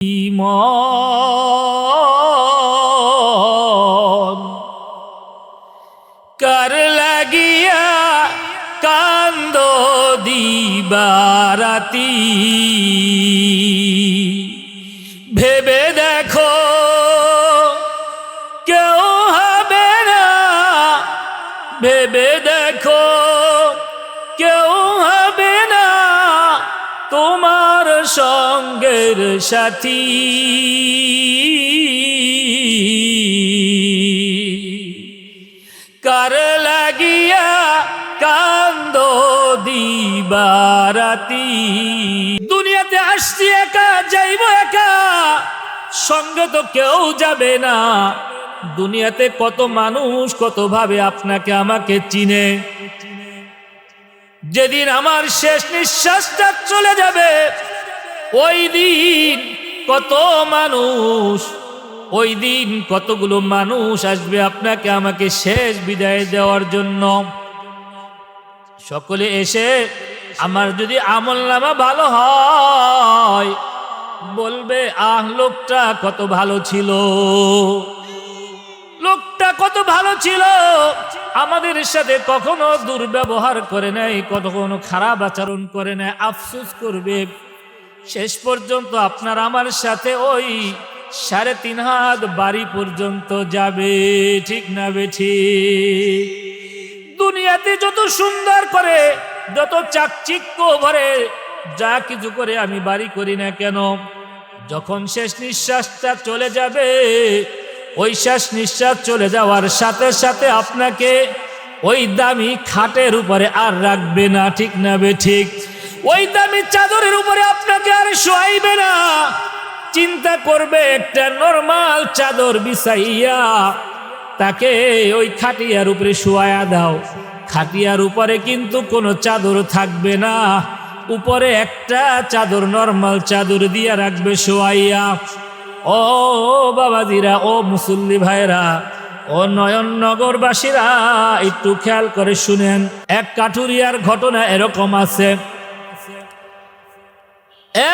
মন কার লাগিয়া কান্দ দিবারাতি ভেবে দেখো কেউ হবে না, ভেবে দেখো কেউ হবে না তোমার সঙ্গের সাথী। কার লাগিয়া কান্দ দিবারাতি দুনিয়াতে আসছি একা, যাইব একা, সঙ্গে তো কেউ যাবে না। দুনিয়াতে কত মানুষ কত ভাবে আপনাকে আমাকে চিনে। যেদিন আমার শেষ নিঃশ্বাসটা চলে যাবে ওই দিন কত মানুষ, ওই দিন কতগুলো মানুষ আসবে আপনাকে আমাকে শেষ বিদায় দেওয়ার জন্য। সকলে এসে আমার যদি আমলনামা ভালো হয় বলবে আহ লোকটা কত ভালো ছিল, লোকটা কত ভালো ছিল, আমাদের সাথে কখনো দুর্ব্যবহার করে নাই, কখনো খারাপ আচরণ করে নাই। আফসোস করবে শেষ পর্যন্ত আপনার আমার সাথে ওই 3.5 হাত বাড়ি পর্যন্ত যাবে। ঠিক না বেঠিক? দুনিয়াতে যত সুন্দর করে, যত চাকচিক্য ভরে যা কিছু করে আমি বাড়ি করি না কেন, যখন শেষ নিঃশ্বাসটা চলে যাবে ওই শেষ নিঃশ্বাস চলে যাওয়ার সাথে সাথে আপনাকে ওই দামি খাটের উপরে আর রাখবে না। ঠিক না বেঠিক? ওই দামি চাদরের উপরে আপনাকে আর শোয়াইবে না। চিন্তা করবে একটা নরমাল চাদর বিছাইয়া তাকে ওই খাটিয়ার উপরে শোয়ায়া দাও। খাটিয়ার উপরে কিন্তু কোনো চাদর থাকবে না, উপরে একটা চাদর নরমাল চাদর দিয়া রাখবে শোয়াইয়া। ও বাবাজিরা, ও মুসল্লি ভাইরা, ও নয়ননগরবাসীরা, একটু খেয়াল করে শুনেন। এক কাঠুরিয়ার ঘটনা এরকম আছে।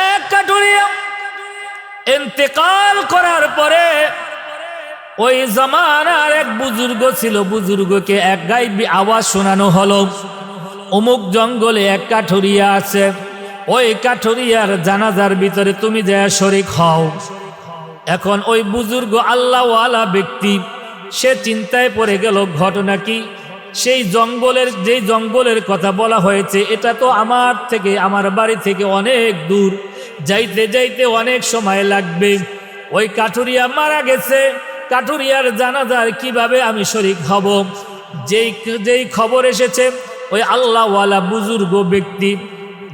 এক কাঠুরিয়া ইন্তেকাল করার পরে ওই জামানার এক বুজুর্গ ছিল, বুজুর্গকে এক গায়েবী আওয়াজ শোনানো হলো, অমুক জঙ্গলে এক কাঠুরিয়া আছে, ওই কাঠুরিয়ার জানাজার ভিতরে তুমি যায় শরীক হও। এখন ওই বুজুর্গ আল্লাহওয়ালা ব্যক্তি সে চিন্তায় পড়ে গেল, ঘটনা কি? সেই জঙ্গলের, যে জঙ্গলের কথা বলা হয়েছে এটা তো আমার থেকে, আমার বাড়ি থেকে অনেক দূর, যাইতে যাইতে অনেক সময় লাগবে। ওই কাঠুরিয়া মারা গেছে, কাঠুরিয়ার জানাজার কিভাবে আমি শরীক হব? যেই খবর এসেছে ওই আল্লাহওয়ালা বুজুর্গ ব্যক্তি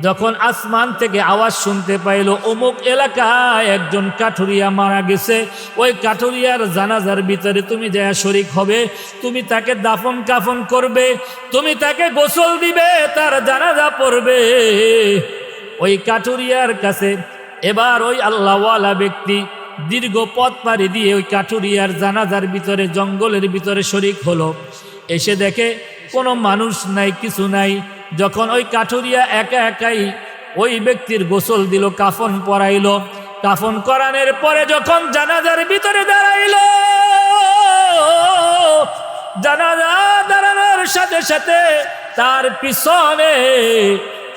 যখন আসমান থেকে আওয়াজ শুনতে পাইল অমুক এলাকায় একজন কাঠুরিয়া মারা গেছে, ওই কাঠুরিয়ার জানাজার ভিতরে তুমি যায় শরীক হবে, তুমি তাকে দাফন কাফন করবে, তুমি তাকে গোসল দিবে, তার জানাজা পড়বে। ওই কাঠুরিয়ার কাছে এবার ওই আল্লাহওয়ালা ব্যক্তি দীর্ঘ পথ পাড়ি দিয়ে ওই কাঠুরিয়ার জানাজার ভিতরে জঙ্গলের ভিতরে শরীক হলো। এসে দেখে কোনো মানুষ নাই, কিছু নাই। যখন ওই কাঠুরিয়া একা একাই ওই ব্যক্তির গোসল দিল, কাফন পরাইল, কাফন করানোর পরে যখন জানাজার ভিতরে দাঁড়াইল, জানাজা দাঁড়ানোর সাথে সাথে তার পিছনে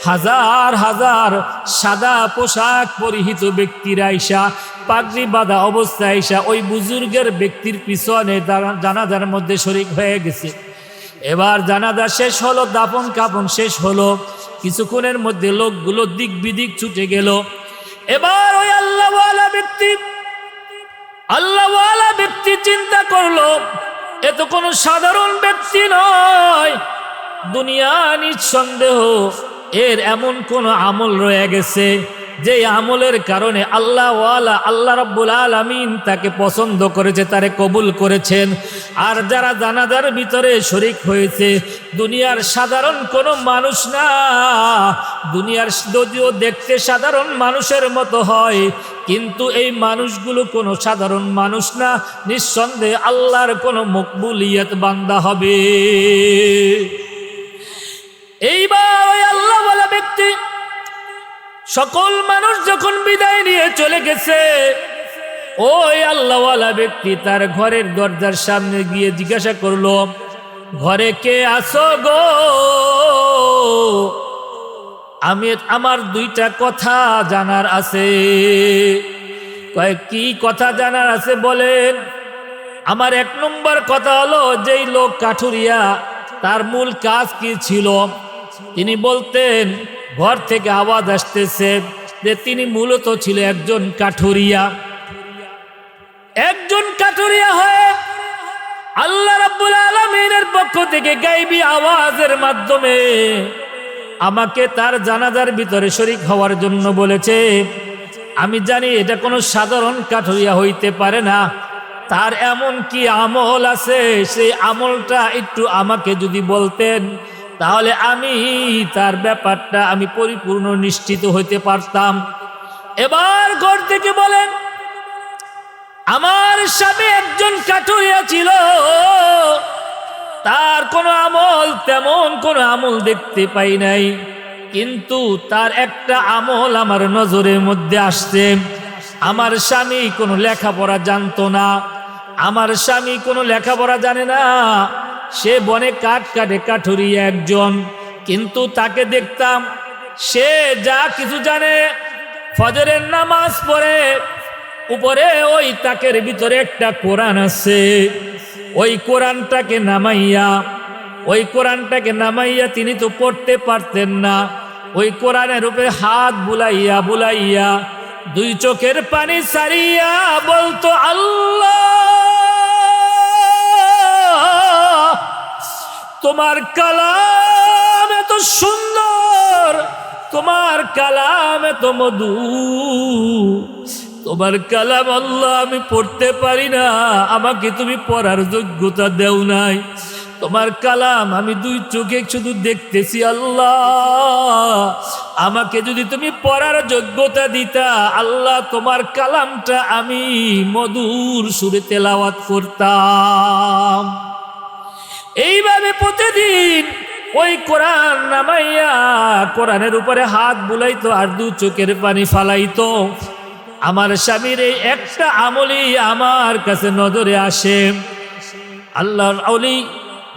হাজার হাজার সাদা পোশাক পরিহিত ব্যক্তিরা আইসা, পাগড়ি বাঁধা অবস্থায় আইসা ওই বুজুর্গের ব্যক্তির পিছনে জানাজার মধ্যে শরীক হয়ে গেছে। এবার জানাজা শেষ হলো, দাফন কাফন শেষ হলো, কিছুক্ষণের মধ্যে লোকগুলো দিক বিদিক ছুটে গেল। এবার ওই আল্লাহওয়ালা ব্যক্তি চিন্তা করলো এ তো কোনো সাধারণ ব্যক্তি নয়, দুনিয়া নিঃসন্দেহ এর এমন কোন আমল রয়ে গেছে যে আমলের কারণে আল্লাহ রাব্বুল আলামিন তাকে পছন্দ করেছে, তারে কবুল করেছেন। আর যারা জানাজার ভিতরে শরীক হয়েছে দুনিয়ার সাধারণ কোনো মানুষ না, দুনিয়ার যদিও দেখতে সাধারণ মানুষের মতো হয় কিন্তু এই মানুষগুলো কোনো সাধারণ মানুষ না, নিঃসন্দেহে আল্লাহর কোনো মকবুলিয়ত বান্দা হবে। এইবার ওই আল্লাহওয়ালা ব্যক্তি সকল মানুষ যখন বিদায় নিয়ে চলে গেছে, ওই আল্লাহওয়ালা ব্যক্তি তার ঘরের দরজার সামনে গিয়ে জিজ্ঞাসা করলো, ঘরে কে আছো গো? আমার দুইটা কথা জানার আছে। কয় কি কথা জানার আছে বলেন? আমার এক নম্বর কথা হলো, যেই লোক কাঠুরিয়া তার মূল কাজ কি ছিল? তিনি বলতেন ঘর থেকে আওয়াজ আসতেছে যে তিনি মূলত ছিল একজন কাঠুরিয়া। একজন কাঠুরিয়া হয়ে আল্লাহ রাব্বুল আলামিনের পক্ষ থেকে গায়বী আওয়াজের মাধ্যমে আমাকে তার জানাজার ভিতরে শরীক হওয়ার জন্য বলেছে। আমি জানি এটা কোনো সাধারণ কাঠুরিয়া হইতে পারে না, তার এমন কি আমল আছে, সেই আমলটা একটু আমাকে যদি বলতেন তাহলে আমি তার ব্যাপারটা আমি পরিপূর্ণ নিশ্চিত হইতে পারতাম। এবার ঘর থেকে বলেন, আমার স্বামী একজন কাঠুরিয়া ছিল, তার কোনো আমল তেমন কোনো আমল দেখতে পাই নাই, কিন্তু তার একটা আমল আমার নজরের মধ্যে আসছে। আমার স্বামী কোনো লেখাপড়া জানতো না, আমার স্বামী কোনো লেখাপড়া জানে না, সে বনে কাঠ কাটে, কাঠুরিয়া একজন, কিন্তু তাকে দেখতাম সে যা কিছু জানে, ফজরের নামাজ পড়ে, উপরে ওই তাকের ভিতরে একটা কোরআন আছে, ওই কোরআনটাকে নামাইয়া তিনি তো পড়তে পারতেন না, ওই কোরআনের উপরে হাত বুলাইয়া বুলাইয়া দুই চোখের পানি সারিয়া বলতো, আল্লাহ তোমার কালাম এত সুন্দর, তোমার কালাম এত মধু, তোমার কালাম আল্লাহ আমি পড়তে পারি না, আমাকে তুমি পড়ার যোগ্যতা দেও নাই, তোমার কালাম আমি দুই চোখে শুধু দেখতেছি, আল্লাহ আমাকে যদি তুমি পড়ার যোগ্যতা দিতা, আল্লাহ তোমার কালামটা আমি মধুর সুরে তেলাওয়াত করতাম। এইভাবে প্রতিদিন ওই কোরআন নামাইয়া কোরআনের উপরে হাত বুলাইতো আর দু চোখের পানি ফালাইতো। আমার স্বামীর এই একটা আমলই আমার কাছে নজরে আসে। আল্লাহর ওলি,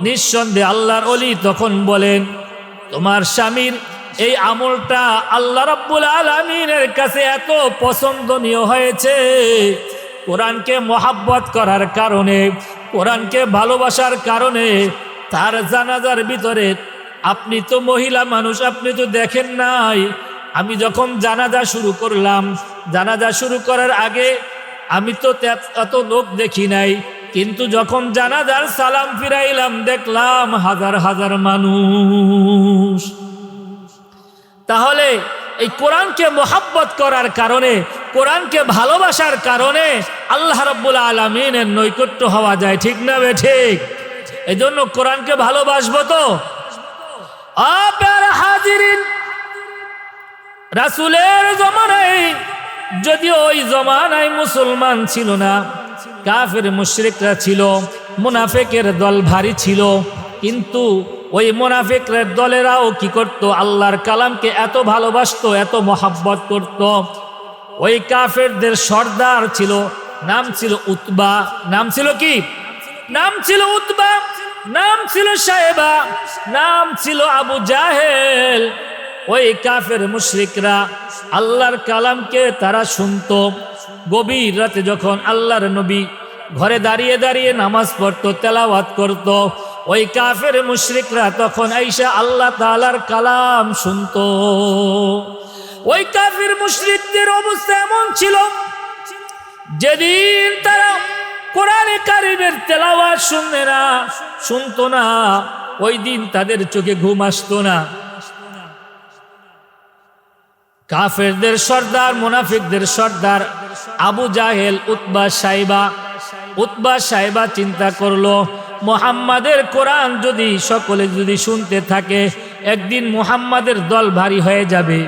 নিঃসন্দেহে আল্লাহর ওলি তখন বলেন, তোমার স্বামীর এই আমলটা আল্লাহ রাব্বুল আলামিনের কাছে এত পছন্দনীয় হয়েছে, কোরআনকে মহাব্বত করার কারণে, কোরআনকে ভালোবাসার কারণে তার জানাজার ভিতরে, আপনি তো মহিলা মানুষ, আপনি তো দেখেন নাই, আমি যখন জানাজা শুরু করলাম, জানাজা শুরু করার আগে আমি তো এত লোক দেখি নাই, কিন্তু যখন জানাজার সালাম ফিরাইলাম দেখলাম হাজার হাজার মানুষ। তাহলে এই কোরআনকে মোহাব্বত করার কারণে, কোরআনকে ভালোবাসার কারণে আল্লাহ রাব্বুল আলামিনের নৈকট্য হওয়া যায়, ঠিক না বে ঠিক? এই জন্য কোরআনকে ভালোবাসবো তো। আপনারা হাজিরিন, রাসূলের জমানায়, যদিও ওই জমানায় মুসলমান ছিল না, কাফের মুশরিকরা ছিল, মুনাফিকের দল ভারী ছিল, কিন্তু ওই মুনাফিকের দলেরাও কি করত? আল্লাহর কালামকে এত ভালোবাসতো, এত মহাব্বত করত। ওই কাফেরদের সর্দার ছিল, নাম ছিল উতবা, নাম ছিল কি? নাম ছিল উতবা, নাম ছিল সাহেবা, নাম ছিল আবু জাহেল। ওই কাফের মুশরিকরা আল্লাহর কালামকে তারা শুনতো। গভীর রাতে যখন আল্লাহর নবী ঘরে দাঁড়িয়ে দাঁড়িয়ে নামাজ পড়তো, তেলাওয়াত করত, ওই কাফের মুশরিকরা তখন আইসা আল্লাহ তাআলার কালাম শুনতো। ওই কাফের মুশরিকদের অবস্থা এমন ছিল, যেদিন তারা কোরআনে কারীমের তেলাওয়াত শুনতো না, ওই দিন তাদের চোখে ঘুম আসতো না। কাফেরদের সর্দার, মুনাফিকদের সর্দার আবু জাহেল, উতবা সাহেবা চিন্তা করলো, মুহাম্মাদের কোরআন যদি সকলে যদি শুনতে থাকে, একদিন মুহাম্মাদের দল ভারী হয়ে যাবে।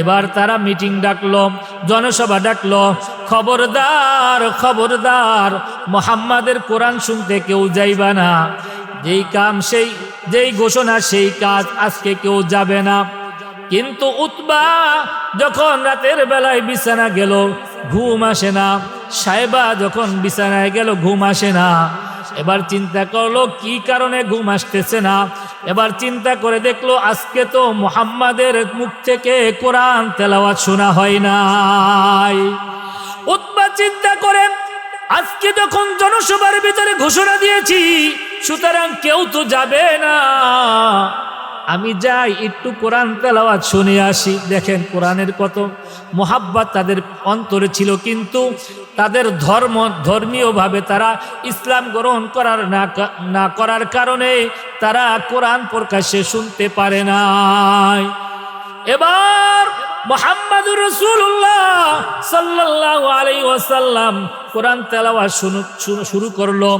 এবার তারা মিটিং ডাকলো, জনসভা ডাকলো, খবরদার খবরদার, মুহাম্মাদের কোরআন শুনতে কেউ যাইবা না, যেই ঘোষণা সেই কাজ, আজকে কেউ যাবে না। কিন্তু উতবা যখন রাতের বেলায় বিছানা গেল, ঘুম আসে না। সাহেবা যখন বিছানায় গেল, ঘুম আসে না। এবার চিন্তা করলো কি কারণে ঘুম আসতেছে না। এবার চিন্তা করে দেখলো আজকে তো মুহাম্মাদের মুখ থেকে কোরআন তেলাওয়াত শোনা হয় নাই। উতবা চিন্তা করে আজকে যখন জনসভার ভিতরে ঘোষণা দিয়েছি, সুতরাং কেউ তো যাবে না, আমি যাই একটু কোরআন তেলাওয়াত শুনে আসি। দেখেন কোরআনের কত মোহাব্বত তাদের অন্তরে ছিল, কিন্তু তাদের ধর্মীয়ভাবে তারা ইসলাম গ্রহণ না করার কারণে তারা কোরআন প্রকাশ্যে শুনতে পারে নাই। এবার মুহাম্মাদুর রাসূলুল্লাহ সাল্লাল্লাহু আলাইহি ওয়াসাল্লাম কোরআন তেলাওয়াত শুরু করলো।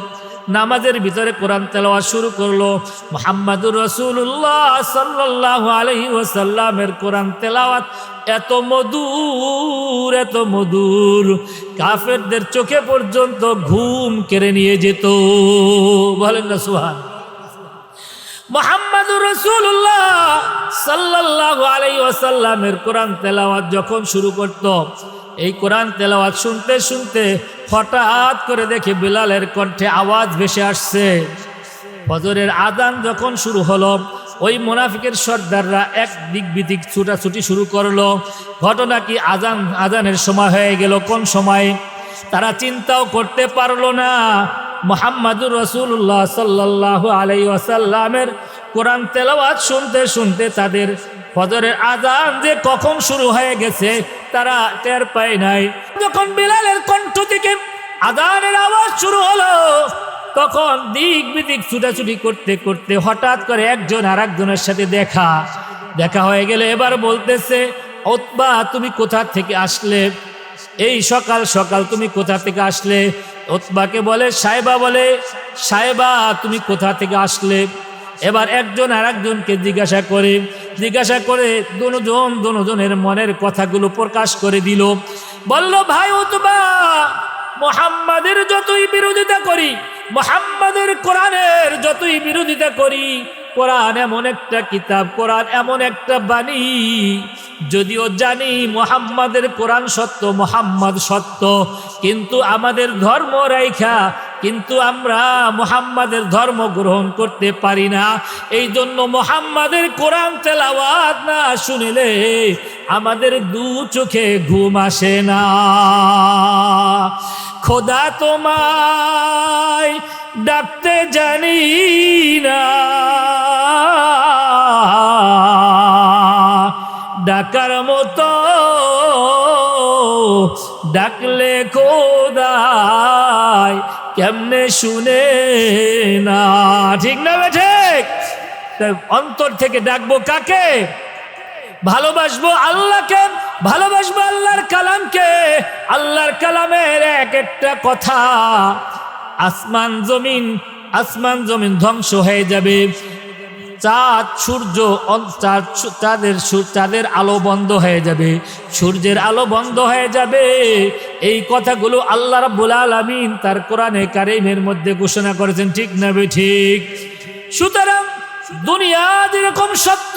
নামাজের ভিতরে কোরআন তেলাওয়াত শুরু করলো। মুহাম্মাদুর রাসূলুল্লাহ সাল্লাল্লাহু আলাইহি ওয়াসাল্লামের কোরআন তেলাওয়াত এত মধুর, এত মধুর, কাফেরদের চোখে পর্যন্ত ঘুম কেড়ে নিয়ে যেত। বলেন না সুবহান। মুহাম্মাদুর রাসূলুল্লাহ সাল্লাল্লাহু আলাইহি ওয়াসাল্লামের কোরআন তেলাওয়াত যখন শুরু করত, এই কোরআন তেলাওয়াত শুনতে শুনতে হঠাৎ করে দেখে বিলালের কণ্ঠে আওয়াজ ভেসে আসছে। ফজরের আযান যখন শুরু হলো, ওই মুনাফিকের সর্দাররা এক দিক বিদিক ছুটাছুটি শুরু করলো। ঘটনা কি, আযানের সময় হয়ে গেল। কোন সময় তারা চিন্তাও করতে পারলো না। মুহাম্মাদুর রাসূলুল্লাহ সাল্লাল্লাহু আলাইহি ওয়াসাল্লামের কোরআন তেলাওয়াত শুনতে শুনতে তাদের ফজরের আযান যে কখন শুরু হয়ে গেছে তারা টের পায় নাই। যখন বিলালের কণ্ঠ থেকে আযানের আওয়াজ শুরু হলো, তখন দিক বিদিক ছুটাছুটি করতে করতে হঠাৎ করে একজন আর একজনের সাথে দেখা হয়ে গেলে এবার বলতেছে, উতবা তুমি কোথা থেকে আসলে? এই সকাল সকাল তুমি কোথা থেকে আসলে? উতবাকে বলে সাহেবা, বলে সাহেবা তুমি কোথা থেকে আসলে? এবার একজন আর একজনকে জিজ্ঞাসা করে দুজনের মনের কথাগুলো প্রকাশ করে দিল। বলল, ভাই উতবা, মুহাম্মাদের যতই বিরোধিতা করি, মুহাম্মাদের কোরআনের যতই বিরোধিতা করি, কোরআন এমন একটা কিতাব, কোরআন এমন একটা বাণী, যদিও জানি মুহাম্মাদের কোরআন সত্য, মুহাম্মদ সত্য, কিন্তু আমাদের ধর্ম রাইখা কিন্তু আমরা মুহাম্মাদের ধর্ম গ্রহণ করতে পারি না। এই জন্য মুহাম্মাদের কোরআন তেলাওয়াত না শুনলে আমাদের দু চোখে ঘুম আসে না। খোদা তোমায় ডাকতে জানি না, ডাকার মতো ডাকলে খোদাই কেমনে শুনে না। ঠিক না ঠিক? অন্তর থেকে ডাকবো কাকে? ভালোবাসবো আল্লাহকে, ভালোবাসবো আল্লাহর কালামকে। আল্লাহর কালামের এক একটা কথা আসমান জমিন ধ্বংস হয়ে যাবে। চাঁদের আলো বন্ধ হয়ে যাবে, সূর্যের আলো বন্ধ হয়ে যাবে। এই কথাগুলো আল্লাহ রাব্বুল আলামিন তার কোরআনে কারীমের মধ্যে ঘোষণা করেছেন। ঠিক না ঠিক? সুতরাং দুনিয়া যেরকম সত্য,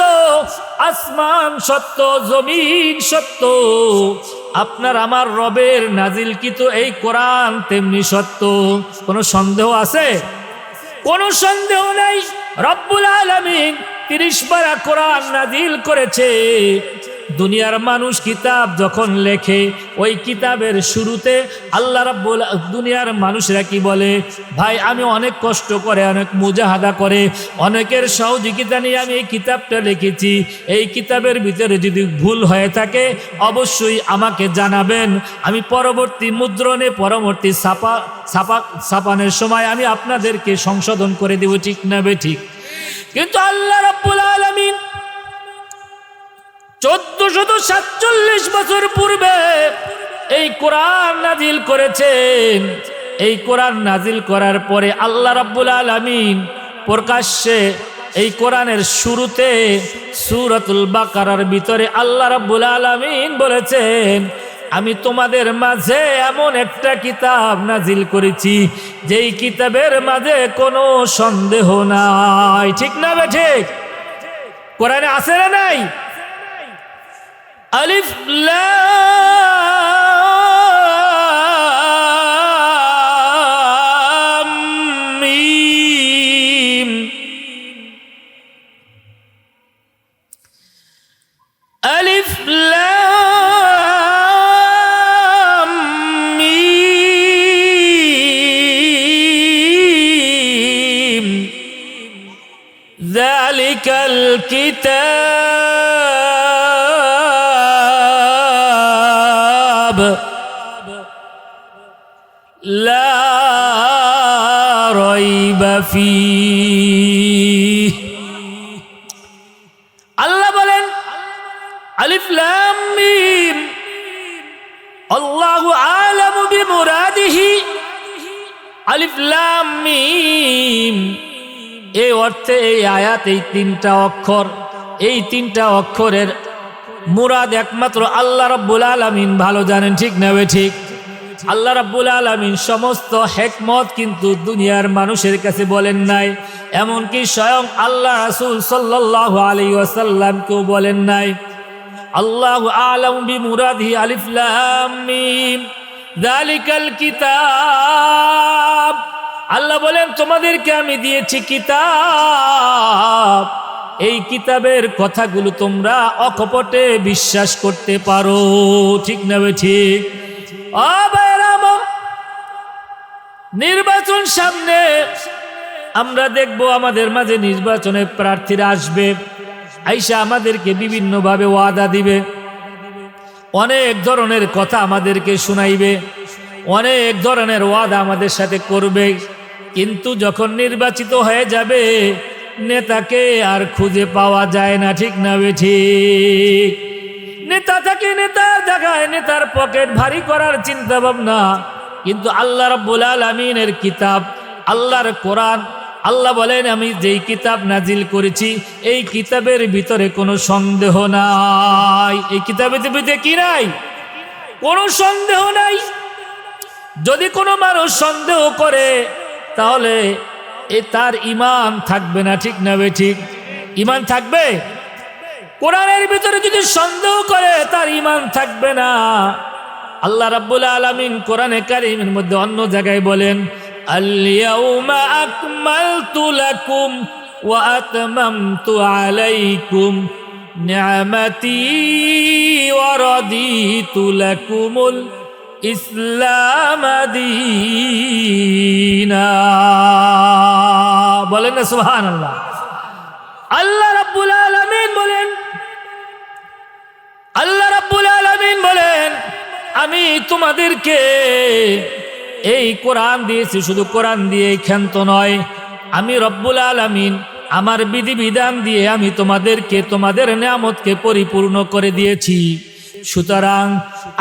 আসমান সত্য, জমিন সত্য, আপনার আমার রবের নাজিলকৃত এই কোরআন তেমনি সত্য। কোনো সন্দেহ আছে? কোনো সন্দেহ নাই। রব্বুল আলামিন 30 পারা কোরআন নাজিল করেছে। দুনিয়ার মানুষ কিতাব যখন লেখে, ওই কিতাবের শুরুতে আল্লাহ রাব্বুল দুনিয়ার মানুষরা কি বলে? ভাই আমি অনেক কষ্ট করে, অনেক মুজাহাদা করে, অনেকের সহযোগিতা নিয়ে আমি এই কিতাবটা লিখেছি। এই কিতাবের ভিতরে যদি ভুল হয়ে থাকে অবশ্যই আমাকে জানাবেন। আমি পরবর্তী মুদ্রণে, পরবর্তী ছাপানোর সময় আমি আপনাদেরকে সংশোধন করে দেব। ঠিক না ঠিক? কিন্তু আল্লাহ রাব্বুল আলামিন 1447 বছর পূর্বে এই কোরআন নাজিল করেছেন। এই কোরআন নাজিল করার পরে আল্লাহ রাব্বুল আলামিন প্রকাশ্যে এই কোরআনের শুরুতে সূরাতুল বাকারার ভিতরে আল্লাহ রাব্বুল আলামিন বলেছেন, আমি তোমাদের মাঝে এমন একটা কিতাব নাজিল করেছি যেই কিতাবের মাঝে কোনো সন্দেহ নাই। ঠিক না ঠিক? কোরআনে আছে না নাই? আলিফ লাম মিম। আলিফ লাম মিম। যালিকাল কিতাব লা রাইবা ফীহ। আল্লাহ বলেন আলিফ লাম মিম আল্লাহু আ'লামু বিমুরাদিহি। আলিফ লাম মিম এই অর্থে এই আয়াত, এই তিনটা অক্ষর, এই তিনটা অক্ষরের মুরাদ একমাত্র আল্লাহ রাব্বুল আলামিন ভালো জানেন, ঠিক না ঠিক? আল্লাহ রাব্বুল আলামিন সমস্ত হিকমত কিন্তু দুনিয়ার মানুষের কাছে বলেন নাই, এমনকি স্বয়ং আল্লাহ রাসূল সাল্লাল্লাহু আলাইহি ওয়াসাল্লাম কেউ বলেন নাই। আল্লাহু আ'লামু বিমুরাদিহি। আলিফ লাম মিম যালিকাল কিতাব। আল্লাহ বলেন তোমাদেরকে আমি দিয়েছি কিতাব, এই কিতাবের কথাগুলো তোমরা অকপটে বিশ্বাস করতে পারো, ঠিক না ঠিক? নির্বাচন সামনে, আমরা দেখব আমাদের মাঝে নির্বাচনে প্রার্থীরা আসবে, আইসা আমাদেরকে বিভিন্নভাবে ওয়াদা দিবে, অনেক ধরনের কথা আমাদেরকে শুনাইবে, অনেক ধরনের ওয়াদা আমাদের সাথে করবে। কিন্তু যখন নির্বাচিত হয়ে যাবে নেতাকে আর খুঁজে পাওয়া যায় না, ঠিক না ঠিক? নেতা থাকে নেতার জায়গায়, নেতার পকেট ভারী করার চিন্তা ভাবনা, কিন্তু আল্লাহ রাব্বুল আলামিনের কিতাব, আল্লাহর কোরআন, আল্লাহ বলেন আমি যেই কিতাব নাজিল করেছি এই কিতাবের ভিতরে কোনো সন্দেহ নাই। এই কিতাবের ভিতরে কি নাই? কোনো সন্দেহ নাই। যদি কোনো মানুষ সন্দেহ করে তাহলে তার ঈমান থাকবে না, ঠিক না ঠিক? ঈমান থাকবে? কোরআনের ভিতরে যদি সন্দেহ করে তার ঈমান থাকবে না। আল্লাহ রাব্বুল আলামিন কোরআনে কারীমের মধ্যে অন্য জায়গায় বলেন আল-ইয়াউমা আকমালতু লাকুম ওয়া আতমামতু আলাইকুম নি'মাতি ওয়া রাদিতু লাকুমুল ইসলাম দীনা। বলেন না সুবহানাল্লাহ। আল্লাহ রাব্বুল আলামিন বলেন, আল্লাহ রাব্বুল আলামিন বলেন আমি তোমাদেরকে এই কোরআন দিয়েছি, শুধু কোরআন দিয়ে ক্ষান্ত নয়, আমি রব্বুল আলামিন আমার বিধিবিধান দিয়ে আমি তোমাদেরকে তোমাদের নিয়ামতকে পরিপূর্ণ করে দিয়েছি। সুতরাং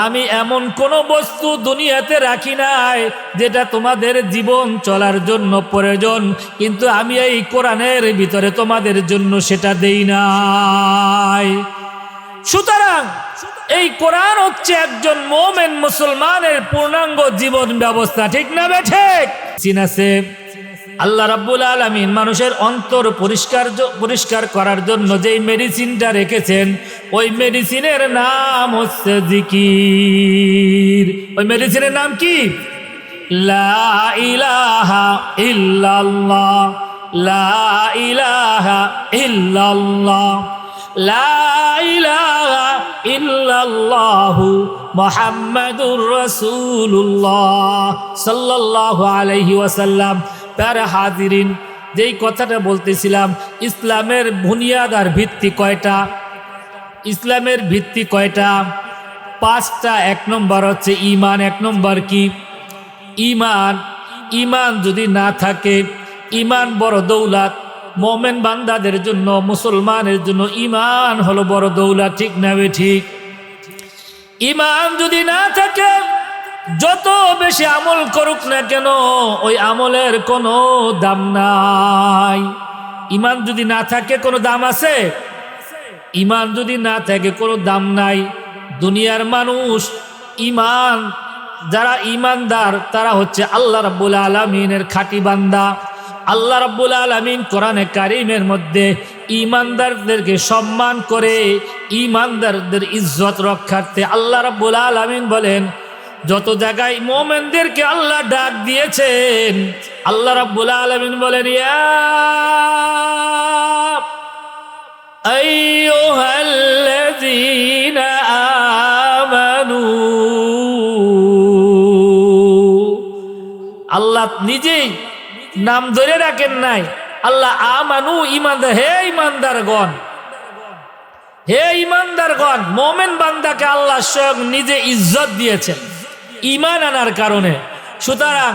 আমি এমন কোন বস্তু দুনিয়াতে রাখি নাই যেটা তোমাদের জীবন চলার জন্য প্রয়োজন, কিন্তু আমি এই কোরআনের ভিতরে তোমাদের জন্য সেটা দেই নাই। সুতরাং এই কোরআন হচ্ছে একজন মুমিন মুসলমানের পূর্ণাঙ্গ জীবন ব্যবস্থা, ঠিক না ঠিক? সিনাসে আল্লাহ রাব্বুল আলামিন মানুষের অন্তর পরিষ্কার করার জন্য যেই মেডিসিনটা রেখেছেন ওই মেডিসিনের নাম হচ্ছে জিকির। ওই মেডিসিনের নাম কি? লা ইলাহা ইল্লাল্লাহ, লা ইলাহা ইল্লাল্লাহ, লা ইলাহা ইল্লাল্লাহু মুহাম্মাদুর রাসূলুল্লাহ সাল্লাল্লাহু আলাইহি ওয়াসাল্লাম। প্যারা হাজিরিন, যেই কথাটা বলতেছিলাম, ইসলামের বুনিয়াদ আর ভিত্তি কয়টা? ইসলামের ভিত্তি কয়টা? 5টা। 1 নম্বর হচ্ছে ঈমান। 1 নম্বর কি? ঈমান। ঈমান যদি না থাকে, ঈমান বড় দৌলত। মুমিন বান্দাদের জন্য, মুসলমানের জন্য ঈমান হলো বড় দৌলত, ঠিক না ঠিক? ঈমান যদি না থাকে যত বেশি আমল করুক না কেন ওই আমলের কোনো দাম নাই। ঈমান যদি না থাকে কোনো দাম আছে? ঈমান যদি না থাকে কোনো দাম নাই। দুনিয়ার মানুষ ঈমান, যারা ঈমানদার তারা হচ্ছে আল্লাহ রাব্বুল আলামিনের খাঁটি বান্দা। আল্লাহ রাব্বুল আলামিন কোরআনে কারীমের মধ্যে ঈমানদারদেরকে সম্মান করে ঈমানদারদের ইজ্জত রক্ষার্থে আল্লাহ রাব্বুল আলামিন বলেন, যত জায়গায় মুমিনদেরকে আল্লাহ ডাক দিয়েছেন, আল্লাহ রাব্বুল আলামিন বলেন, ইয়া আইয়ুহাল্লাযীনা আমানু। আল্লাহ নিজেই নাম ধরে রাখেন নাই, আল্লাহ আমানু, ঈমানদার, হে ঈমানদারগণ, হে ঈমানদারগণ। মুমিন বান্দাকে আল্লাহ স্বয়ং নিজে ইজ্জত দিয়েছেন ঈমান আনার কারণে। সুতরাং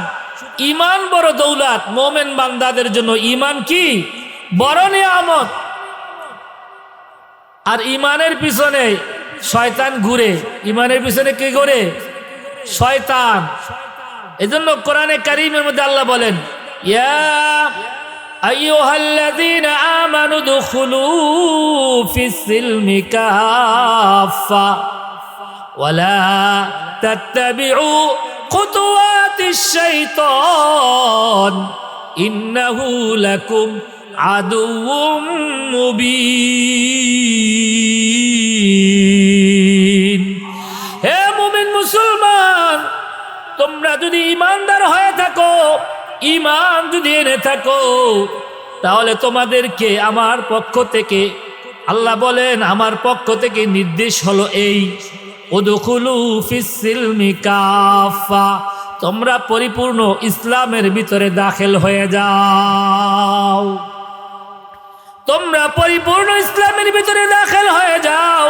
ঈমান বড় দৌলত, মুমিন বান্দাদের জন্য ঈমান কি বড় নিয়ামত। আর ঈমানের পিছনে শয়তান ঘুরে, ঈমানের পিছনে কি ঘুরে? শয়তান। এজন্য কোরআনে কারীমের মধ্যে আল্লাহ বলেন, ইয়া আইয়ুহাল্লাযীনা আমানু দুখুলু ফিস-সিলমি কাফা ওয়ালা তাত্তাবিউ খুতুওয়াতিশ-শাইতান ইন্নাহু লাকুম আদুউম মুবিন। হে মুমিন মুসলমান, তোমরা যদি ঈমানদার হয়ে থাকো, ঈমান যদি এনে থাকো, তাহলে তোমাদেরকে আমার পক্ষ থেকে, আল্লাহ বলেন আমার পক্ষ থেকে নির্দেশ হলো এই, উদখুলু ফিস-সিলমি কাফা, তোমরা পরিপূর্ণ ইসলামের ভিতরে দাখিল হয়ে যাও। তোমরা পরিপূর্ণ ইসলামের ভিতরে দাখিল হয়ে যাও।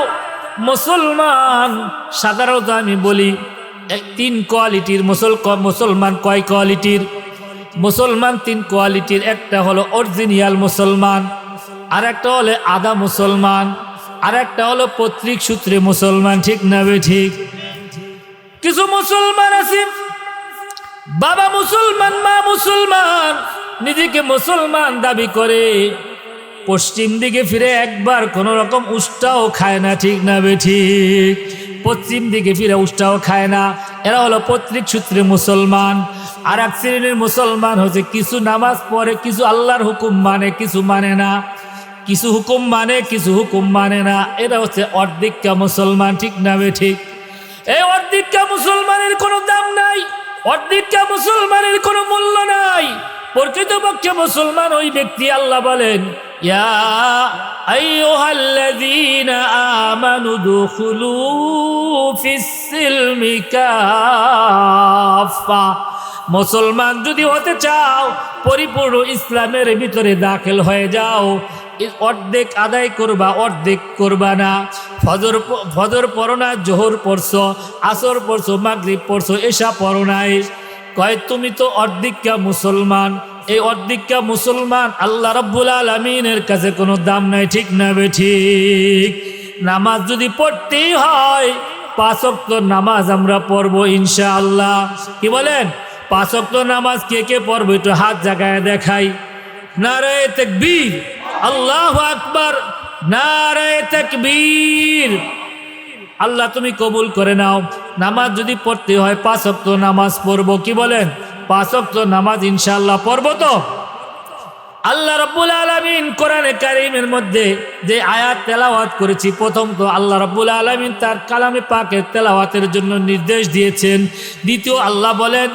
মুসলমান সাধারণত আমি বলি তিন কোয়ালিটির মুসলমান। কয় কোয়ালিটির মুসলমান? তিন কোয়ালিটির। একটা হলো অরিজিনাল মুসলমান, আর একটা হলো আধা মুসলমান, আর একটা হলো পৈতৃক সূত্রে মুসলমান। ঠিক না বে ঠিক? কিছু মুসলমান আছে, বাবা মুসলমান, মা মুসলমান, নিজেকে মুসলমান দাবি করে, পশ্চিম দিকে ফিরে একবার কোন রকম উষ্টাও খায় না। ঠিক না বে ঠিক? পশ্চিম দিকে ফিরে উষ্টাও খায় না। এরা হলো পৈতৃক সূত্রে মুসলমান। আর এক শ্রেণীর মুসলমান হচ্ছে কিছু নামাজ পড়ে, কিছু আল্লাহর হুকুম মানে, কিছু মানে না, কিছু হুকুম মানে, কিছু হুকুম মানে না। এরা হচ্ছে অর্ধেকটা মুসলমান। ঠিক না বে ঠিক? এই অর্ধেকটা মুসলমানের কোনো দাম নাই, অর্ধেকটা মুসলমানের কোনো মূল্য নাই। প্রকৃতপক্ষে মুসলমান ওই ব্যক্তি, আল্লাহ বলেন, ইয়া আইয়ুহাল্লাযীনা আমানু দুখুলু ফিস-সিলমি কাফা। মুসলমান যদি হতে চাও, পরিপূর্ণ ইসলামের ভিতরে দাখিল হয়ে যাও। অর্ধেক আদায় করবা, অর্ধেক করবা না। ফজর পড়ো না, জোহর পড়ছো, আসর পড়ছো, মাগরিব পড়ছো, এশা পড়ো নাই। কয় তুমি তো অর্ধেকটা মুসলমান। এই অর্ধেকটা মুসলমান আল্লাহ রাব্বুল আলামিনের কাছে কোনো দাম নাই। ঠিক না বে ঠিক? নামাজ যদি পড়তেই হয়, 5 ওয়াক্ত নামাজ আমরা পড়বো ইনশাআল্লাহ। কি বলেন? 5 ওয়াক্ত নামাজ কে কে পড়বো একটু হাত জাগায় দেখাই। নারায়ে তাকবীর, আল্লাহু আকবার, নারায়ে তাকবীর। আল্লাহ তুমি কবুল করে নাও। নামাজ যদি পড়তে হয় 5 ওয়াক্ত নামাজ পড়বো। কি বলেন? 5 ওয়াক্ত নামাজ ইনশাআল্লাহ পড়বো তো। আল্লাহ রাব্বুল আলামিন কোরআনে কারীমের মধ্যে যে আয়াত তেলাওয়াত করেছি, প্রথম তো আল্লাহ রাব্বুল আলামিন তার কালামে পাকের তেলাওয়াতের জন্য নির্দেশ দিয়েছেন। দ্বিতীয় আল্লাহ বলেন,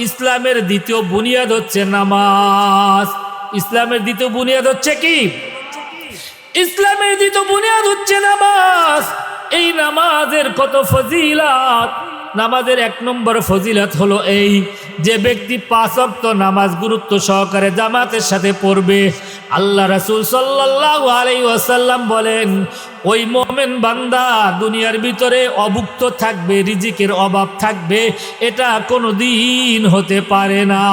ইসলামের দ্বিতীয় বুনিয়াদ হচ্ছে নামাজ। ইসলামের দ্বিতীয় বুনিয়াদ হচ্ছে কি? ইসলামের দ্বিতীয় বুনিয়াদ হচ্ছে নামাজ। এই নামাজের কত ফজিলত! নামাজের 1 নম্বর ফজিলত হলো এই যে ব্যক্তি 5 ওয়াক্ত নামাজ গুরুত্ব সহকারে জামাতের সাথে পড়বে, আল্লাহ রাসূল সাল্লাল্লাহু আলাইহি ওয়াসাল্লাম বলেন, ওই মুমিন বান্দা দুনিয়ার ভিতরে অভুক্ত থাকবে, রিজিকের অভাব থাকবে, এটা কোনোদিন হতে পারে না।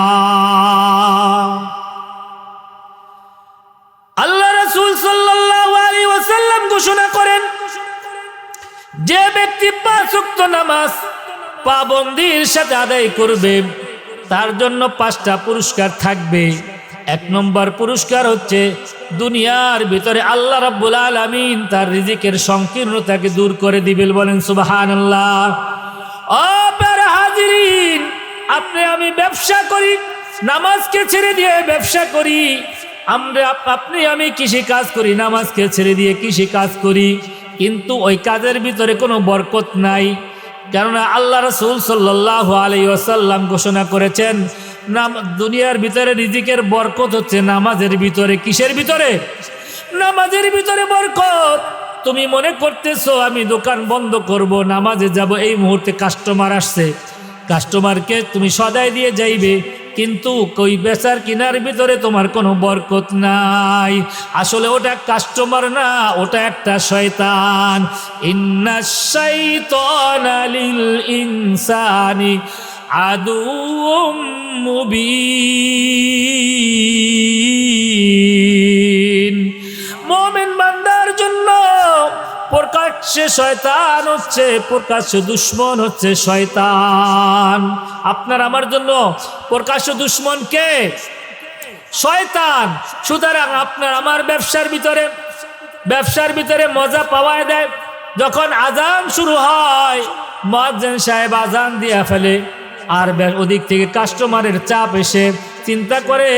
আল্লাহ রাসূল সাল্লাল্লাহু আলাইহি ওয়াসাল্লাম ঘোষণা করেন, যে ব্যক্তি 5 ওয়াক্ত নামাজ পাবন্দির সাথে আদায় করবে, তার জন্য 5টা পুরস্কার থাকবে। 1 নম্বর পুরস্কার হচ্ছে দুনিয়ার ভিতরে আল্লাহ রাব্বুল আলামিন তার রিজিকের সংকীর্ণতাকে দূর করে দিবেন। বলেন সুবহানাল্লাহ। ও প্যারা হাজিরিন, আপনি আমি ব্যবসা করি, নামাজকে ছেড়ে দিয়ে ব্যবসা করি, আপনি আমি কৃষি কাজ করি, নামাজকে ছেড়ে দিয়ে কৃষি কাজ করি, কিন্তু ওই কাজের ভিতরে কোনো বরকত নাই। কেননা আল্লাহ রাসূল সাল্লাল্লাহু আলাইহি ওয়াসাল্লাম ঘোষণা করেছেন, দুনিয়ার ভিতরে রিজিকের বরকত হচ্ছে নামাজের ভিতরে। কিসের ভিতরে? নামাজের ভিতরে বরকত। তুমি মনে করতেছো আমি দোকান বন্ধ করব, নামাজে যাব, এই মুহূর্তে কাস্টমার আসছে, কাস্টমারকে তুমি সদাই দিয়ে যাইবে, কিন্তু কই বেচার কিনার ভিতরে তোমার কোনো বরকত নাই। আসলে ওটা কাস্টমার না, ওটা একটা শয়তান। ইন্নাশ শাইতানা লিল ইনসানি আদুউম মুবিন। মুমিন বান্দার জন্য প্রকাশ্যে শয়তান হচ্ছে, প্রকাশ্য দুশ্মন হচ্ছে শয়তান। আপনার আমার জন্য প্রকাশ্য দুশ্মন কে? শয়তান। সুতরাং আপনার আমার ব্যবসার ভিতরে মজা পাওয়া দেয়। যখন আজান শুরু হয়, মুয়াজ্জিন সাহেব আজান দিয়ে ফেলে, আর ওদিক থেকে কাস্টমারের চাপ এসে চিন্তা করে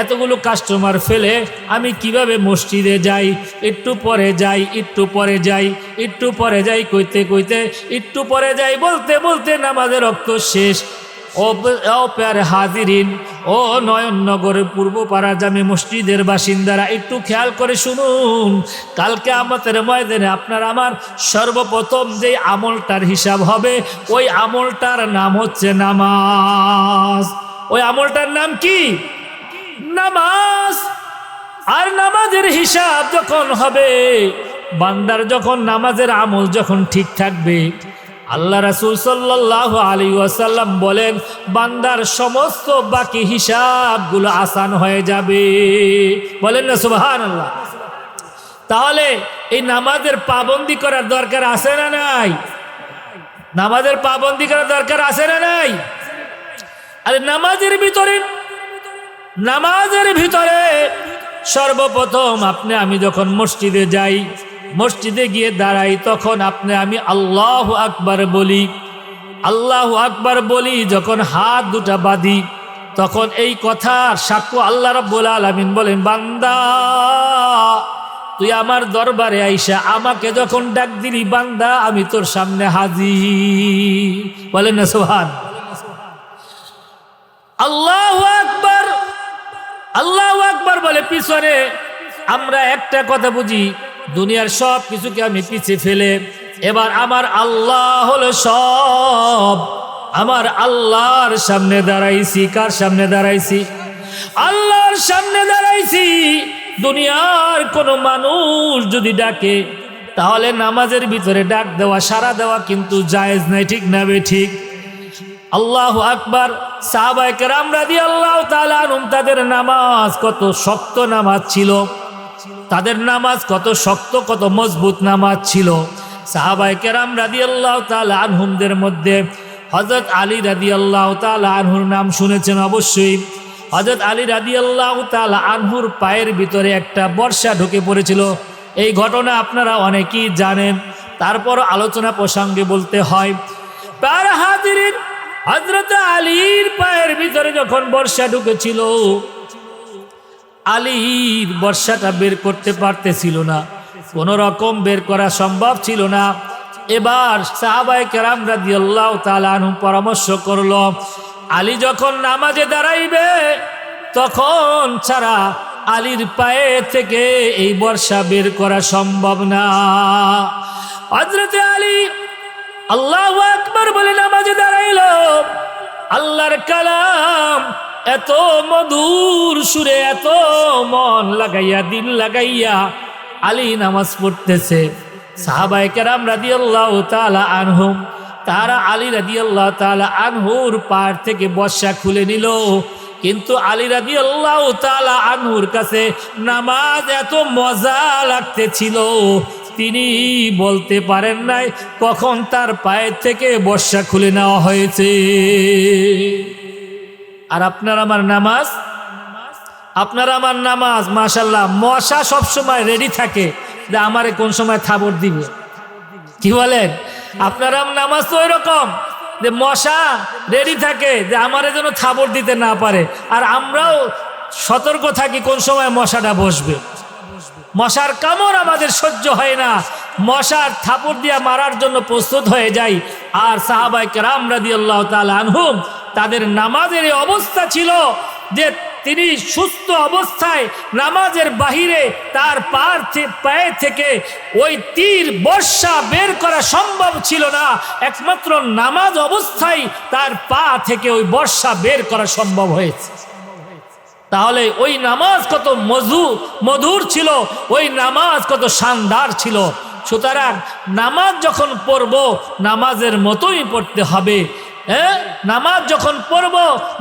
এতগুলো কাস্টমার ফেলে আমি কিভাবে মসজিদে যাই, একটু পরে যাই, একটু পরে যাই, একটু পরে যাই, কইতে কইতে একটু পরে যাই, বলতে বলতে নামাজের রক্ত শেষ। ও প্যারে হাজিরিন, ও নয়ননগরের পূর্বপাড়া জামে মসজিদের বাসিন্দারা, একটু খেয়াল করে শুনুন, কালকে আমাদের ময়দানে আপনার আমার সর্বপ্রথম যে আমলটার হিসাব হবে, ওই আমলটার নাম হচ্ছে নামাজ। ওই আমলটার নাম কি? নামাজ। আর নামাজের হিসাব যখন হবে, বান্দার যখন নামাজের আমল যখন ঠিক থাকবে, আল্লাহ রাসূল সাল্লাল্লাহু আলাইহি ওয়াসাল্লাম বলেন বান্দার সমস্ত বাকি হিসাবগুলো আসান হয়ে যাবে। বলেন না সুবহানাল্লাহ। তাহলে এই নামাজের পাবন্দি করার দরকার আছে না নাই? নামাজের পাবন্দি করার দরকার আছে না নাই? আরে নামাজের ভিতরে সর্বপ্রথম আপনি আমি যখন মসজিদে যাই, মসজিদে গিয়ে দাঁড়াই, তখন আপনি আমি আল্লাহু আকবার বলি। আল্লাহু আকবার বলি যখন হাত দুটা বাঁধি, তখন এই কথার সাক্ষ্য আল্লাহ রাব্বুল আলামিন বলেন, বান্দা তুই আমার দরবারে আইসা আমাকে যখন ডাক দিলি, বান্দা আমি তোর সামনে হাজির। বলেন না সুবহান। আল্লাহু আকবার, আল্লাহু আকবার বলে পিছনে আমরা একটা কথা বুঝি, দুনিয়ার সব কিছুকে আমি পিছে ফেলে এবার আমার আল্লাহ হলো সব, আমার আল্লাহর সামনে দাঁড়াইছি। কার সামনে দাঁড়াইছি? আল্লাহর সামনে দাঁড়াইছি। দুনিয়ার কোনো মানুষ যদি ডাকে, তাহলে নামাজের ভিতরে ডাক দেওয়া, সাড়া দেওয়া কিন্তু জায়েজ নাই, ঠিক না বে ঠিক? আল্লাহু আকবার। সাহাবায়ে কেরাম রাদিয়াল্লাহু তাআলা আনহুম, তাদের নামাজ কত শক্ত নামাজ ছিল, তাদের নামাজ কত শক্ত, কত মজবুত নামাজ ছিল। সাহাবায়ে কেরাম রাদিয়াল্লাহু তাআলা আনহুমদের মধ্যে হযরত আলী রাদিয়াল্লাহু তাআলা আনহুর নাম শুনেছেন অবশ্যই। হযরত আলী রাদিয়াল্লাহু তাআলা আনহুর পায়ের ভিতরে একটা বর্ষা ঢুকে পড়েছিল। এই ঘটনা আপনারা অনেকেই জানেন, তারপর আলোচনা প্রসঙ্গে বলতে হয়। তার হাজিরিন, হযরত আলীর পায়ের ভিতরে যখন বর্ষা ঢুকেছিল, আলীর বর্ষাটা বের করতে পারতেছিল না, কোন রকম বের করা সম্ভব ছিল না। এবার সাহাবায়ে কেরাম রাদিয়াল্লাহু তাআলা আনহুম পরামর্শ করলো, আলী যখন নামাজে দাঁড়াইবে তখন ছাড়া আলীর পায়ে থেকে এই বর্ষা বের করা সম্ভব না। হযরত আলী আল্লাহু আকবার বলে নামাজে দাঁড়াইলো। আল্লাহর কালাম এত মধুর সুরে, এত মন লাগাইয়া, দিল লাগাইয়া আলী নামাজ পড়তেছে। সাহাবায়ে কেরাম রাদিয়াল্লাহু তাআলা আনহুম, তারা আলী রাদিয়াল্লাহু তাআলা আনহুর পায়ের থেকে বর্ষা খুলে নিল। কিন্তু আলী রাদিয়াল্লাহু তাআলা আনহুর কাছে নামাজ এত মজা লাগতেছিল, তিনি বলতে পারেন নাই কখন তার পায়ের থেকে বর্ষা খুলে নেওয়া হয়েছে। আর আপনার আমার নামাজ মাশাআল্লাহ, মশা সবসময় রেডি থাকে যে আমারে কোন সময় থাবড় দিবে। কি বলেন? আপনার নামাজ তো এরকম, যে মশা রেডি থাকে যে আমারে যেন থাবড় দিতে না পারে, আর আমরাও সতর্ক থাকি কোন সময় মশাটা বসবে। মশার কামড় আমাদের সহ্য হয় না, মশার থাপড় দিয়া মারার জন্য প্রস্তুত হয়ে যাই। আর সাহাবায়ে কেরাম রাদিয়াল্লাহু তাআলা আনহুম তাদের নামাজের এই অবস্থা ছিল যে তিনি সুস্থ অবস্থায় নামাজের বাহিরে তার পায়ে থেকে ওই তীর বর্ষা বের করা সম্ভব ছিল না, একমাত্র নামাজ অবস্থায় তার পা থেকে ওই বর্ষা বের করা সম্ভব হয়েছে। তাহলে ওই নামাজ কত মধুর ছিল, ওই নামাজ কত শানদার ছিল। সুতরাং নামাজ যখন পড়ব নামাজের মতোই পড়তে হবে। নামাজ যখন পড়ব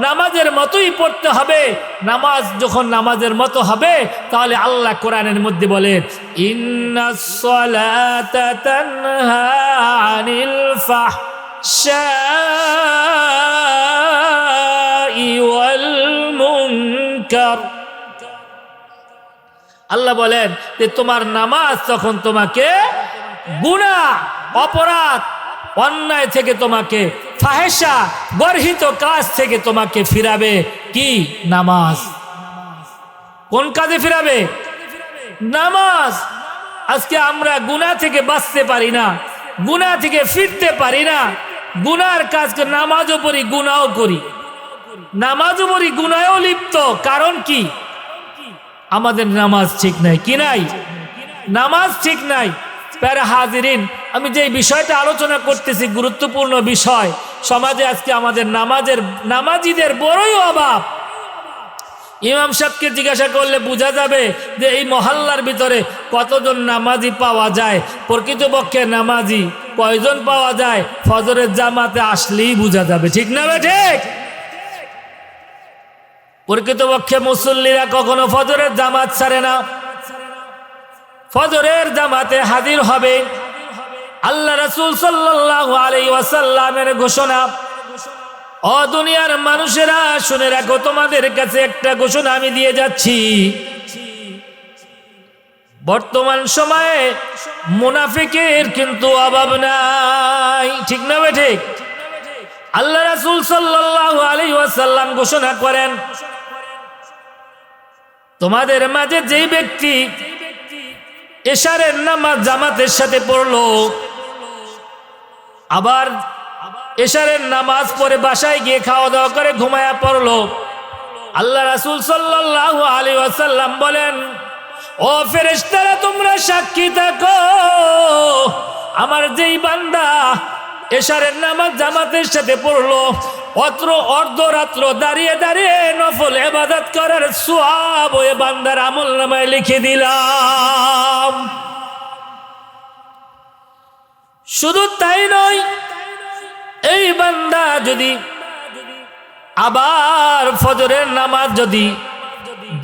নামাজের মতোই পড়তে হবে। নামাজ যখন নামাজের মতো হবে তাহলে আল্লাহ কোরআনের মধ্যে বলেন, ইন্নাস সালাতা তানহা আনিল ফাহশাই ওয়াল মুনকার। আল্লাহ বলেন যে তোমার নামাজ তখন তোমাকে গুনাহ, অপরাধ, অন্যায় থেকে তোমাকে, ফাহেসা, গর্হিত কাজ থেকে তোমাকে ফিরাবে। কি? নামাজ। কোন কাজে ফিরাবে? নামাজ। আজকে আমরা গুনাহ থেকে বাঁচতে পারি না, গুনাহ থেকে ফিরতে পারি না, গুনার কাজ নামাজও পড়ি গুনাহও করি, নামাজও পড়ি গুনাহও লিপ্ত। কারণ কি? আমাদের নামাজ ঠিক নাই। কি নাই? নামাজ ঠিক নাই। প্যারা হাজিরিন, আমি যে বিষয়টা আলোচনা করতেছি গুরুত্বপূর্ণ বিষয়। সমাজে আজকে আমাদের নামাজিদের বড়ই অভাব। ইমাম সাহেবকে জিজ্ঞাসা করলে বোঝা যাবে যে এই মহল্লার ভিতরে কতজন নামাজি পাওয়া যায়, প্রকৃতপক্ষে নামাজি কয়জন পাওয়া যায় ফজরের জামাতে আসলেই বোঝা যাবে। ঠিক না বে ঠিক? প্রকৃতপক্ষে মুসল্লিরা কখনো ফজরের জামাত ছাড়ে না, ফজরের জামাতে হাজির হবে। আল্লাহ রাসূল সাল্লাল্লাহু আলাইহি ওয়াসাল্লামের ঘোষণা, ও দুনিয়ার মানুষেরা শুনে রাখো, তোমাদের কাছে একটা ঘোষণা আমি দিয়ে যাচ্ছি। বর্তমান সময়ে মুনাফিকের কিন্তু অভাব নাই। ঠিক না বে ঠিক? আল্লাহ রাসূল সাল্লাল্লাহু আলাইহি ওয়াসাল্লাম ঘোষণা করেন, তোমাদের মাঝে যেই ব্যক্তি এশারের নামাজ জামাতের সাথে পড়লো, আবার এশারের নামাজ পড়ে বাসায় গিয়ে খাওয়া দাওয়া করে ঘুমায়া পড়লো, আল্লাহ রাসূল সাল্লাল্লাহু আলাইহি ওয়াসাল্লাম বলেন, ও ফেরেশতারা তোমরা সাক্ষী থাকো, আমার যেই বান্দা এশারের নামাজ জামাতের সাথে পড়লো, অত্র অর্ধরাত্র দাঁড়িয়ে দাঁড়িয়ে নফল ইবাদত করার সওয়াব ওই বান্দার আমলনামায় লিখে দিলাম। শুধু তাই নয়, এই বান্দা যদি আবার ফজরের নামাজ যদি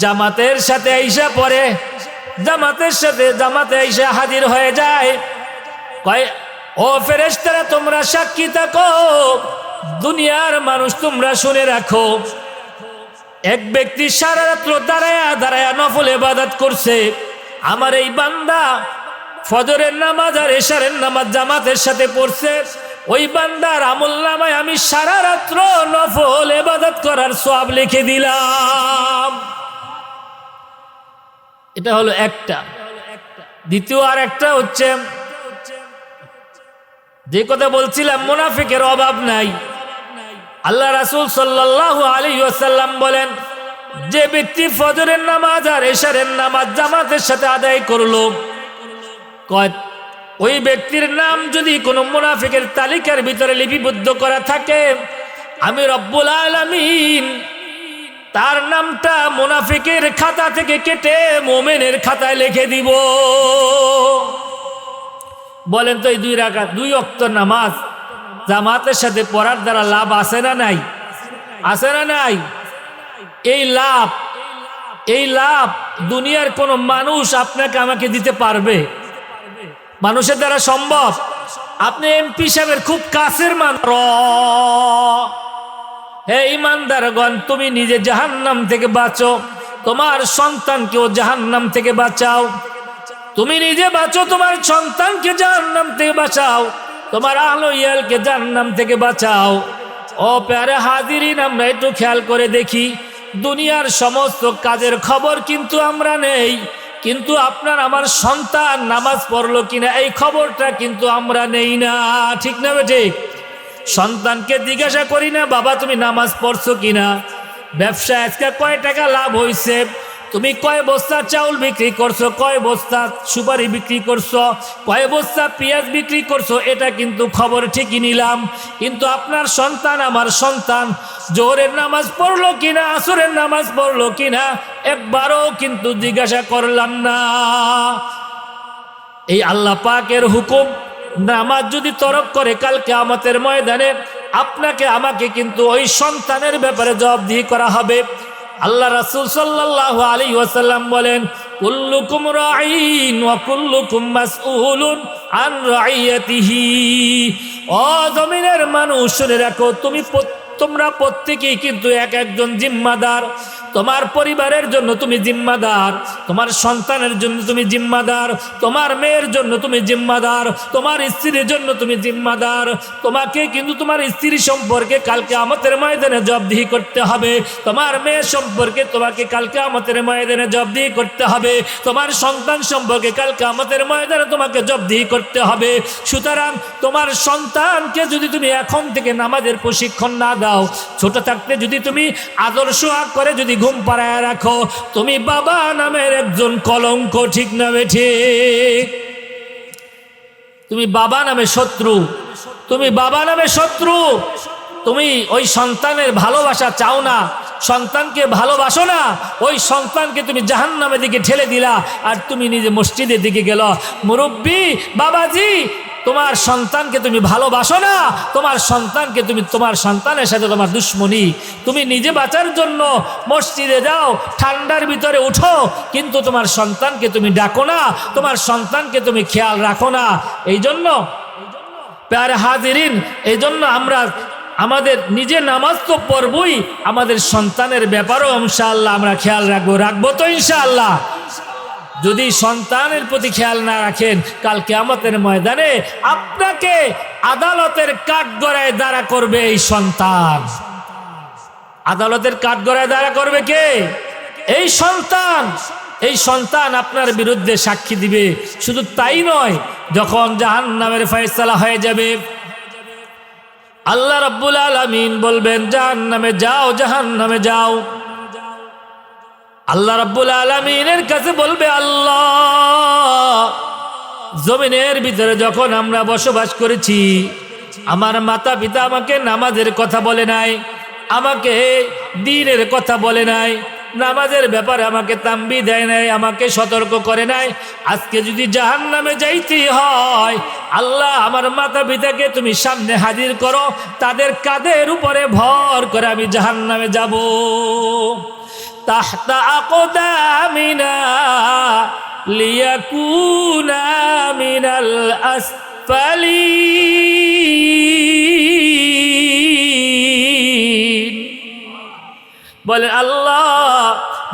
জামাতের সাথে আইসা পড়ে, জামাতে আইসা হাজির হয়ে যায়, কয় ও ফেরেশতারা তোমরা সাক্ষী থাকো, দুনিয়ার মানুষ তোমরা শুনে রাখো, এক ব্যক্তি সারা রাত্র দাঁড়ায়া নফল ইবাদত করছে, আমার এই বান্দা ফজরের নামাজ আর এশারের নামাজ জামাতের সাথে পড়ছে, ওই বান্দার আমলনামায় আমি সারা রাত্র নফল ইবাদত করার সওয়াব লিখে দিলাম। এটা হলো একটা। দ্বিতীয় আর একটা হচ্ছে, যে কথা বলছিলাম মুনাফিকের অভাব নাই। আল্লাহ রাসূল সাল্লাল্লাহু আলাইহি ওয়াসাল্লাম বলেন, যে ব্যক্তি ফজরের নামাজ আর এশারের নামাজ জামাতের সাথে আদায় করলো, ওই ব্যক্তির নাম যদি কোনো মুনাফিকের তালিকার ভিতরে লিপিবদ্ধ করা থাকে, আমি রব্বুল আলামিন তার নামটা মুনাফিকের খাতা থেকে কেটে মুমিনের খাতায় লিখে দিব। বলেন তো, এই 2 রাকাত 2 ওয়াক্ত নামাজ জামাতের সাথে পড়ার দ্বারা লাভ আছে না নাই? আছে না নাই? এই লাভ দুনিয়ার কোন মানুষ আপনাকে আমাকে দিতে পারবে? মানুষের দ্বারা সম্ভব? আপনি এমপি সাহেবের খুব কাছের মানুষ, হে ইমানদারগণ, তুমি নিজে জাহান্নাম থেকে বাঁচো, তোমার সন্তানকেও জাহান্নাম থেকে বাঁচাও। তুমি নিজে বাঁচো, তোমার সন্তানকে জাহান্নাম থেকে বাঁচাও। তোমার আহলে ইয়ালকে জাহান্নাম থেকে বাঁচাও। ও প্যারে হাজিরিন, আমরা একটু খেয়াল করে দেখি, দুনিয়ার সমস্ত কাজের খবর কিন্তু আমরা নেই, কিন্তু আপনার আমার সন্তান নামাজ পড়লো কিনা এই খবরটা কিন্তু আমরা নেই না, ঠিক না ঠিক? সন্তানকে জিজ্ঞাসা করি না, বাবা তুমি নামাজ পড়ছো কিনা, ব্যবসা আজকে কয় টাকা লাভ হয়েছে, তুমি কয় বস্তা চাউল বিক্রি করছো, কয় বস্তা সুপারি বিক্রি করছো, কয় বস্তা পেঁয়াজ বিক্রি করছো, এটা কিন্তু খবর ঠিকই নিলাম, কিন্তু আপনার সন্তান আমার সন্তান জোহরের নামাজ পড়লো কিনা, আসরের নামাজ পড়লো কিনা একবারও কিন্তু জিজ্ঞাসা করলাম না। এই আল্লাহ পাকের হুকুম, নামাজ যদি তরক করে কাল কিয়ামতের ময়দানে আপনাকে আমাকে কিন্তু ওই সন্তানের ব্যাপারে জবাবদিহি করা হবে। আল্লাহ রাসূল সাল্লাল্লাহু আলাইহি ওয়াসাল্লাম বলেন, কুল্লুকুম রাঈন ওয়া কুল্লুকুম মাসউলুন আন রাইয়াতিহি। ও জমিনের মানুষ শুনে রাখো, তোমরা প্রত্যেকেই কিন্তু এক একজন জিম্মাদার। তোমার পরিবারের জন্য তুমি জিম্মাদার, তোমার সন্তানের জন্য তুমি জিম্মাদার, তোমার মেয়ের জন্য তুমি জিম্মাদার, তোমার স্ত্রীর জন্য তুমি জিম্মাদার। তোমাকে কিন্তু তোমার স্ত্রী সম্পর্কে কাল কিয়ামতের ময়দানে জবাবদিহি করতে হবে, তোমার মেয়ে সম্পর্কে তোমাকে কাল কিয়ামতের ময়দানে জবাবদিহি করতে হবে, তোমার সন্তান সম্পর্কে কাল কিয়ামতের ময়দানে তোমাকে জবাবদিহি করতে হবে। সুতরাং তোমার সন্তানকে যদি তুমি এখন থেকে নামাজের প্রশিক্ষণ না দাও, ছোট থাকতে যদি তুমি আদর্শ করে যদি ঘুম পাড়ায় রাখো, তুমি বাবা নামের একজন কলঙ্ক, ঠিক না ঠিক? তুমি বাবা নামে শত্রু, তুমি বাবা নামে শত্রু। তুমি ওই সন্তানের ভালোবাসা চাও না, সন্তানকে ভালোবাসো না, ওই সন্তানকে তুমি জাহান্নামের দিকে ঠেলে দিলা, আর তুমি নিজে মসজিদের দিকে গেল। মুরব্বী বাবাজি, তোমার সন্তানকে তুমি ভালোবাসো না, তোমার সন্তানকে তুমি, তোমার সন্তানের সাথে তোমার দুশ্মনী। তুমি নিজে বাঁচার জন্য মসজিদে যাও, ঠান্ডার ভিতরে উঠো, কিন্তু তোমার সন্তানকে তুমি ডাকো না, তোমার সন্তানকে তুমি খেয়াল রাখো না। এই জন্য প্যারে হাজিরিন, এই জন্য আমরা আমাদের নিজে নামাজ তো পড়বই, আমাদের সন্তানের ব্যাপারেও ইনশাআল্লাহ আমরা খেয়াল রাখবো তো ইনশাআল্লাহ। যদি সন্তানের প্রতি খেয়াল না রাখেন, কাল কিয়ামতের ময়দানে আপনাকে আদালতের কাঠগড়ায় দাঁড়া করবে এই সন্তান। আদালতের কাঠগড়ায় দাঁড়া করবে কে? এই সন্তান। এই সন্তান আপনার বিরুদ্ধে সাক্ষী দিবে। শুধু তাই নয়, যখন জাহান্নামের ফয়সালা হয়ে যাবে, আল্লাহ রাব্বুল আলামিন বলবেন জাহান্নামে যাও, জাহান্নামে যাও। আল্লাহ রাব্বুল আলামিনের কাছে বলবে, আল্লাহ, জমিনের ভিতরে যখন আমরা বসবাস করেছি, আমার মাতা পিতা আমাকে নামাজের কথা বলে নাই, আমাকে দ্বীনের কথা বলে নাই, নামাজের ব্যাপারে আমাকে তাম্বি দেয় নাই, আমাকে সতর্ক করে নাই। আজকে যদি জাহান্নামে যাইতে হয়, আল্লাহ আমার মাতা পিতাকে তুমি সামনে হাজির করো, তাদের কাঁধের উপরে ভর করে আমি জাহান্নামে যাব। তাহতা আকদামিনা লিয়াকুনা মিনাল আসফালিন। বলে আল্লাহ,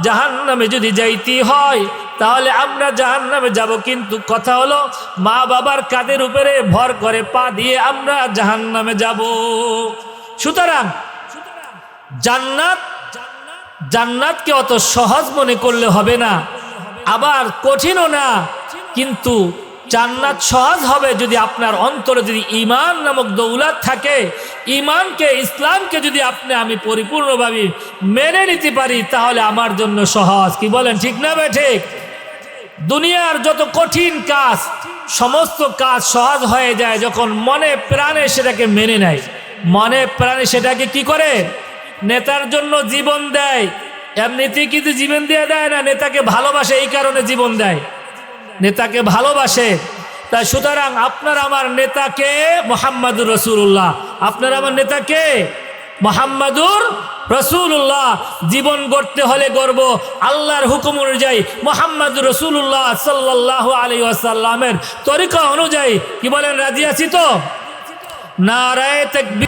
জাহান্নামে যদি যাইতে হয় তাহলে আমরা জাহান্নামে যাব, কিন্তু কথা হলো মা বাবার কাঁধের উপরে ভর করে পা দিয়ে আমরা জাহান্নামে যাব। সুতরাং জান্নাতকে অত সহজ মনে করলে হবে না, আবার কঠিনও না, কিন্তু জান্নাত সহজ হবে যদি আপনার অন্তরে যদি ঈমান নামক দৌলত থাকে, ঈমানকে, ইসলামকে যদি আমি পরিপূর্ণভাবে মেনে নিতে পারি, তাহলে আমার জন্য সহজ। কি বলেন, ঠিক না বে ঠিক? দুনিয়ার যত কঠিন কাজ, সমস্ত কাজ সহজ হয়ে যায় যখন মনে প্রাণে সেটাকে মেনে নেয়। মনে প্রাণে সেটাকে কি করে? নেতার জন্য জীবন দেয়। এমনিতে কিন্তু জীবন দিয়ে দেয় না, নেতাকে ভালোবাসে, এই কারণে জীবন দেয়, নেতাকে ভালোবাসে। তাই সুতরাং আপনার আমার নেতাকে মুহাম্মাদুর রাসূলুল্লাহ, আপনার আমার নেতাকে মুহাম্মাদুর রাসূলুল্লাহ। জীবন গড়তে হলে গর্ব আল্লাহর হুকুম অনুযায়ী, মুহাম্মাদুর রাসূলুল্লাহ সাল্লাল্লাহু আলাইহি ওয়াসাল্লামের তরিকা অনুযায়ী। কি বলেন, রাজি আছি তো? নারায়ে তাকবীর।